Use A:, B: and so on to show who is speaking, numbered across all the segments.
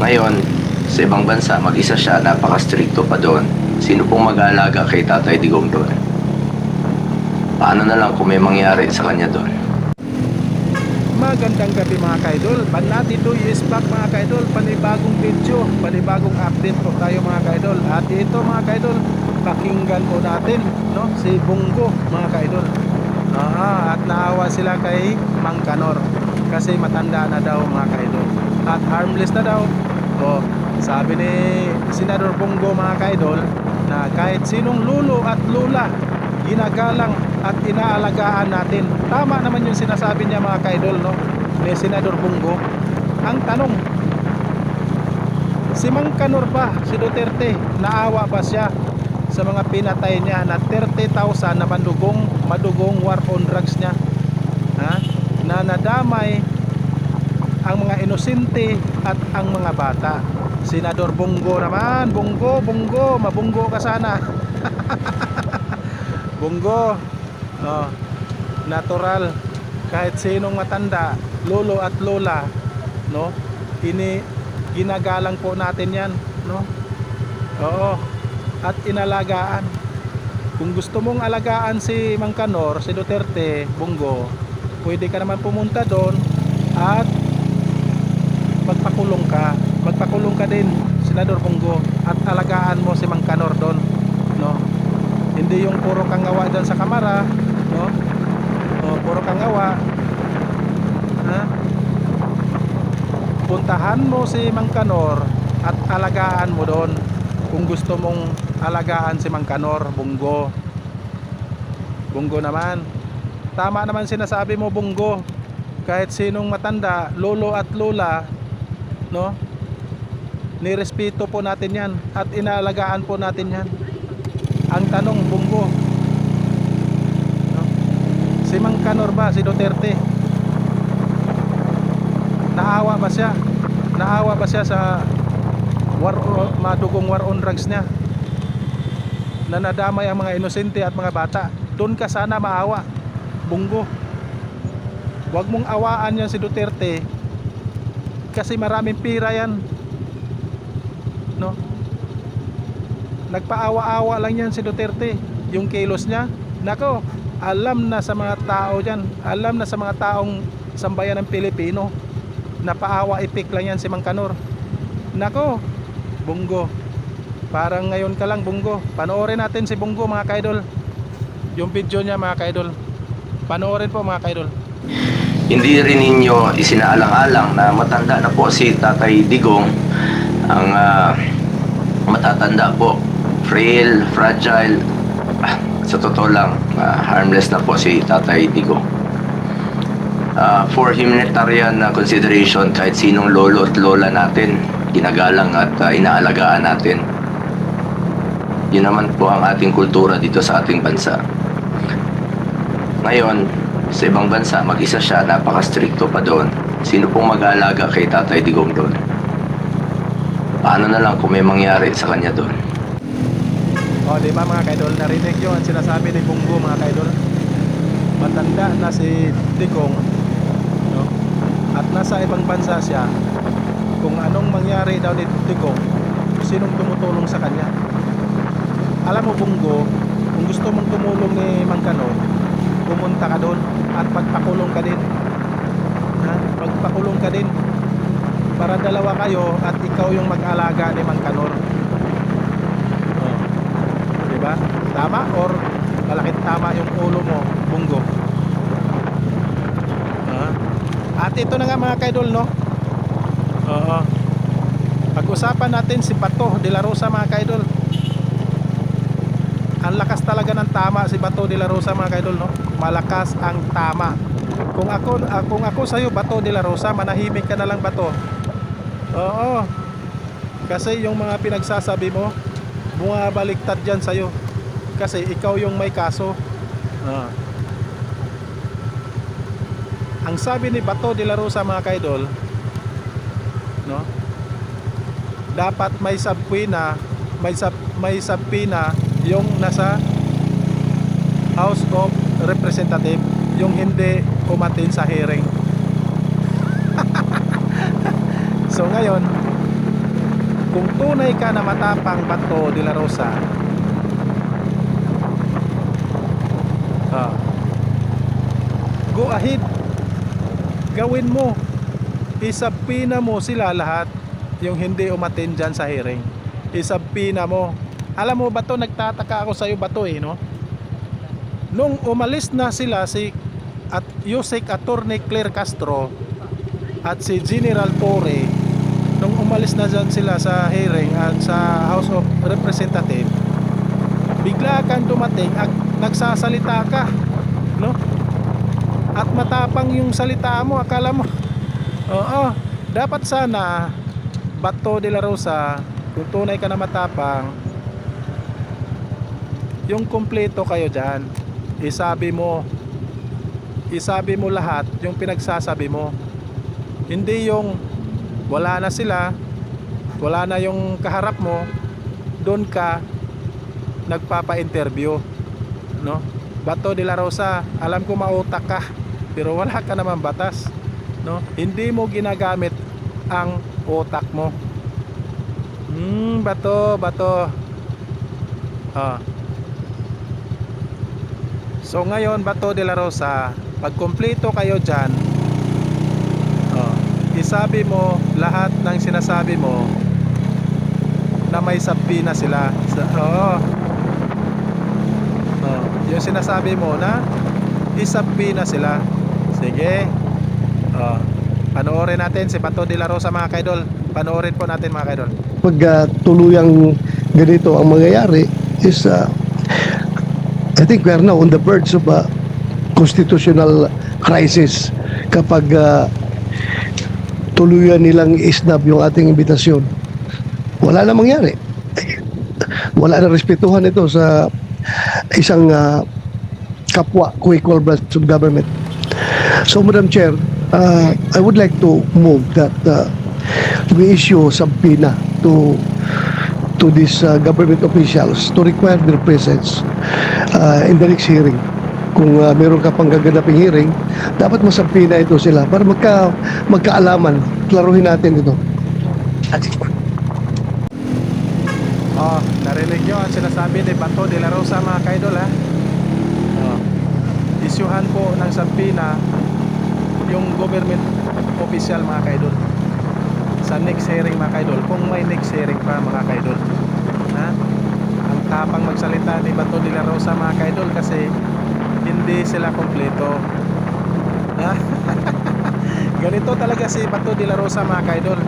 A: Ngayon, sa ibang bansa, mag-isa siya, napaka-stricto pa doon. Sino pong mag-aalaga kay Tatay Digong doon? Paano na lang kung may mangyari sa kanya doon?
B: Magandang gabi mga kaidol. Banati 2 years back mga kaidol, panibagong video, panibagong update po tayo mga kaidol. At ito mga kaidol, pakinggan po natin, no, si Bongo mga kaidol. At naawa sila kay Mang Kanor kasi matanda na daw mga kaidol. At harmless na daw. Sabi ni Senador Bongo mga kaidol na kahit sinong lulo at lula ginagalang at inaalagaan natin. Tama naman yung sinasabi niya mga kaidol, no, ni Senador Bongo. Ang tanong, si Mang Kanor ba, si Duterte, naawa ba siya sa mga pinatay niya na 30,000 na madugong war on drugs niya, na nadamay ang mga inosente at ang mga bata? Senador Bongo naman, Bongo, mabunggo ka sana. Bongo, natural, kahit sinong matanda, lolo at lola, no, ginagalang po natin yan, no. Oo, at inalagaan. Kung gusto mong alagaan si Mang Kanor, si Duterte, Bongo, pwede ka naman pumunta doon at magpakulong ka din, Senador Bongo, at alagaan mo si Mang Kanor doon, no. Hindi yung puro kangawa dyan sa kamara, no? Puro kangawa. Puntahan mo si Mang Kanor at alagaan mo doon. Kung gusto mong alagaan si Mang Kanor, Bongo. Bongo naman. Tama naman sinasabi mo, Bongo. Kahit sinong matanda, lolo at lola, no? Nirespeto po natin yan at inaalagaan po natin yan. Ang tanong, Bongo, no, si Mang Kanor ba, si Duterte, naawa ba siya? Naawa ba siya sa madugong war on drugs niya na nadamay ang mga inosente at mga bata? Doon ka sana maawa, Bongo. Huwag mong awaan yan si Duterte kasi maraming pira yan, no? Nagpaawa-awa lang yan si Duterte. Yung kilos niya, nako, alam na sa mga tao dyan, alam na sa mga taong sambayan ng Pilipino, napaawa ipik lang yan si Mang Kanor. Nako, Bongo, parang ngayon ka lang, Bongo. Panoorin natin si Bongo mga kaidol, yung video niya mga kaidol. Panoorin po mga kaidol.
A: Hindi rin ninyo isinaalang-alang na matanda na po si Tatay Digong. Ang matatanda po, frail, fragile. Sa totoo lang, harmless na po si Tatay Digong. For humanitarian consideration, kahit sinong lolo at lola natin, ginagalang at inaalagaan natin. Yun naman po ang ating kultura dito sa ating bansa. Ngayon, sa ibang bansa, mag-isa siya, napaka-stricto pa doon. Sino pong mag-aalaga kay Tatay Digong doon? Paano na lang kung may mangyari sa kanya doon?
B: Di ba mga kaidol, narinig nyo ang sinasabi ni Bongo mga kaidol. Matanda na si Digong, no? At nasa ibang bansa siya. Kung anong mangyari daw ni Digong, sinong tumutulong sa kanya? Alam mo Bongo, kung gusto mong tumulong ni Mang Kanor, pumunta ka doon at pagpakulong ka din. Pagpakulong ka din para dalawa kayo at ikaw yung mag-alaga ni Mang Kanor. Diba? Tama or malaking tama yung ulo mo, Bongo? At ito na nga mga kaidol, no? Pag-usapan natin si Bato de la Rosa mga kaidol. Ang lakas talaga ng tama si Bato de la Rosa mga kaidol, no? Malakas ang tama. Kung ako sa'yo, Bato de la Rosa, manahimik ka na lang, Bato. Oo. Kasi yung mga pinagsasabi mo, bumabaliktad dyan sa'yo kasi ikaw yung may kaso. Ang sabi ni Bato de la Rosa mga kaidol, no, dapat may subpoena, may subpoena yung nasa House of Representative, yung hindi umatin sa hearing. So ngayon, Kung tunay ka na matapang, Bato de la Rosa, go ahead, gawin mo, isabpina mo sila lahat, yung hindi umattend dyan sa hearing, isabpina mo. Alam mo Bato, nagtataka ako sa'yo Bato no? Nung umalis na sila si at Yusek Attorney Claire Castro at si General Torre, nung umalis na dyan sila sa hearing at sa House of Representatives, bigla kang dumating at nagsasalita ka, no? At matapang yung salita mo, akala mo oo, dapat sana Bato de la Rosa, kung tunay ka na matapang, yung kumpleto kayo dyan, isabi mo lahat yung pinagsasabi mo, hindi yung wala na sila, wala na yung kaharap mo, doon ka nagpapa-interview, no? Bato de la Rosa, alam ko mautak ka, pero wala ka naman batas, no? Hindi mo ginagamit ang utak mo. Bato. So ngayon Bato de la Rosa, pag kumpleto kayo dyan, isabi mo lahat ng sinasabi mo na may sabi na sila. Yung sinasabi mo na isabi na sila. Sige, panoorin natin si Bato de la Rosa mga kaidol. Panoorin po natin mga kaidol.
C: Pag tuluyang ganito ang mangyayari is I think we are now on the verge of a constitutional crisis kapag tuluyan nilang isnab yung ating imbitasyon. Wala na mangyari. Wala na respetuhan ito sa isang kapwa co-equal branch of government. So Madam Chair, I would like to move that we issue subpoena to these government officials to require their presence in the next hearing. Kung meron ka pang gaganaping hearing, dapat masabpina ito sila para magkaalaman. Klaruhin natin ito.
B: Narinig nyo ang sinasabi ni Bato de la Rosa mga kaidol ha. Isyuhan po ng sabpina yung government official mga kaidol sa next hearing mga kaidol, kung may next hearing pa mga kaidol ha? Ang tapang magsalita ni Bato de la Rosa mga kaidol kasi hindi sila kompleto. Ganito talaga si Bato de la Rosa mga kaidol.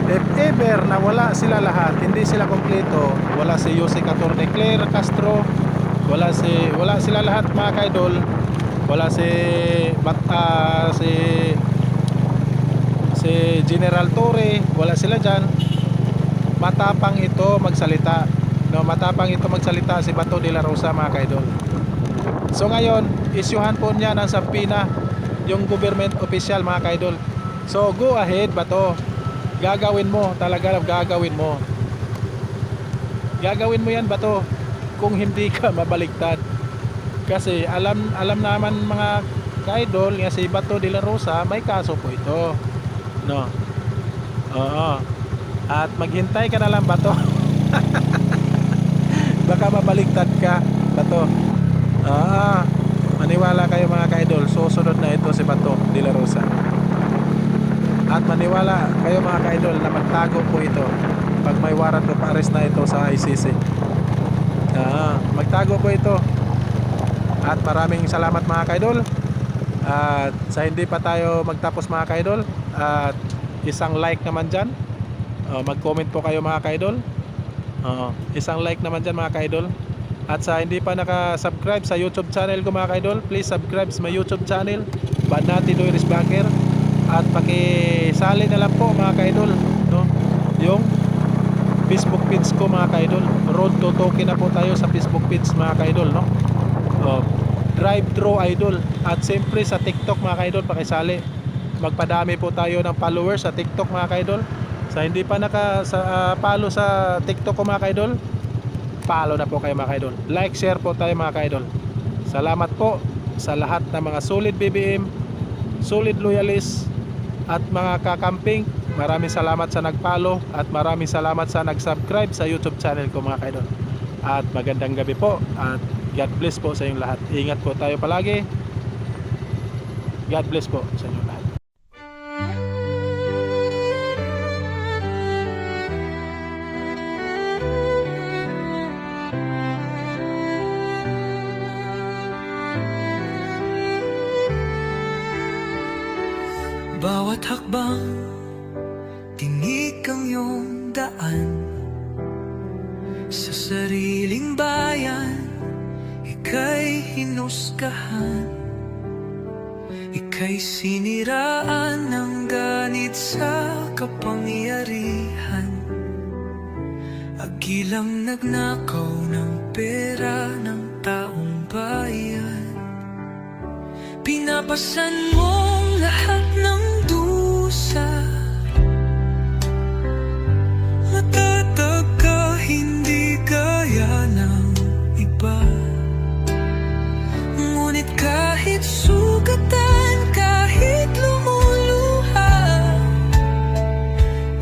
B: If ever na wala sila lahat, hindi sila kompleto, wala si Yusek Attorney Claire Castro, wala sila lahat mga kaidol, wala si General Torre, wala sila dyan, matapang ito magsalita, no? Matapang ito magsalita si Bato de la Rosa mga kaidol. So ngayon, isyuhan po niya ng sabpina yung government official mga kaidol. So go ahead Bato, gagawin mo talaga, gagawin mo yan Bato, kung hindi ka mabaligtad. Kasi alam naman mga kaidol nga si Bato de la Rosa may kaso po ito, no? At maghintay ka na lang Bato. Baka mabaligtad ka Bato. Maniwala kayo mga kaidol, susunod na ito si Bato de la Rosa. At maniwala kayo mga kaidol na magtago po ito pag may warrant of arrest na ito sa ICC. Magtago po ito. At maraming salamat mga kaidol. At sa hindi pa tayo magtapos mga kaidol, at isang like naman dyan, mag-comment po kayo mga kaidol. Isang like naman dyan mga kaidol. At sa hindi pa naka-subscribe sa YouTube channel ko mga kaidol, please subscribe sa my YouTube channel, Banati Doiris Vlogger. At pakisali na lang po mga kaidol, no? Yung Facebook page ko mga kaidol. Road to token na po tayo sa Facebook page mga kaidol, no? Drive-thru idol. At siyempre sa TikTok mga kaidol, pakisali. Magpadami po tayo ng followers sa TikTok mga kaidol. Sa hindi pa follow sa TikTok ko mga kaidol, follow na po kayo mga kaidol. Like, share po tayo mga kaidol. Salamat po sa lahat ng mga solid BBM, solid loyalist, at mga kakamping, Maraming salamat sa nag-follow at maraming salamat sa nag-subscribe sa YouTube channel ko mga kaidol. At magandang gabi po at God bless po sa inyong lahat. Ingat po tayo palagi. God bless po sa inyong lahat.
D: Bawat hakbang, tinig ang iyong daan. Sa sariling bayan, ika'y hinusgahan. Ika'y siniraan ng ganit sa kapangyarihan. Agilang nagnakaw ng pera ng taong bayan. Pinapasan mong lahat ng dusa. Matatag ka, hindi gaya ng iba. Ngunit kahit sugatan, kahit lumuluha,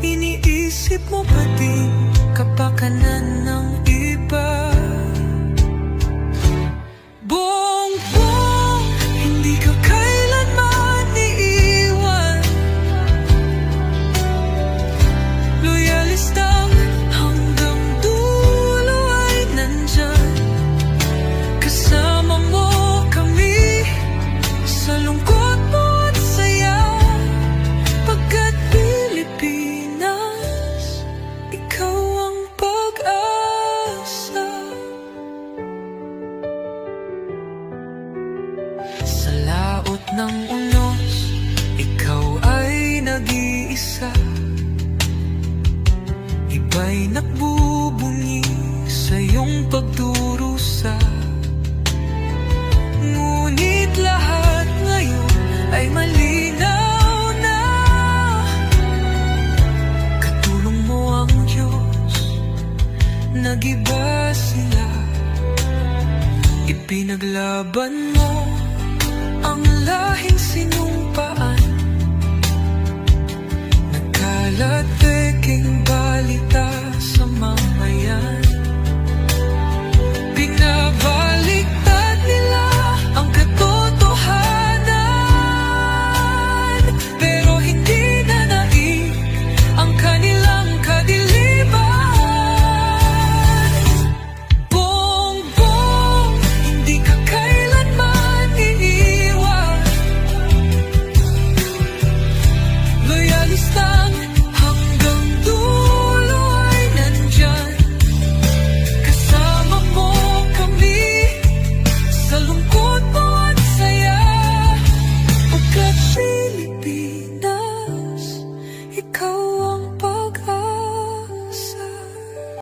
D: iniisip mo pa din kapakanan ng iba. Bongbong, hindi ka kailanman iiwan. Loyalistang hanggang dulo ay nandyan. Kasama mo kami sa lungkot mo at saya. Pagkat Pilipinas, ikaw ang pag-asa. Sa laot ng unos, ikaw ay nag-iisa. Iba'y nagbubunyi sa iyong pagdurusa. Ngunit lahat ngayon ay malinaw na. Katulong mo ang Diyos, nag-iba sila. Ipinaglaban mo ang lahing sinumpaan. Nagkalat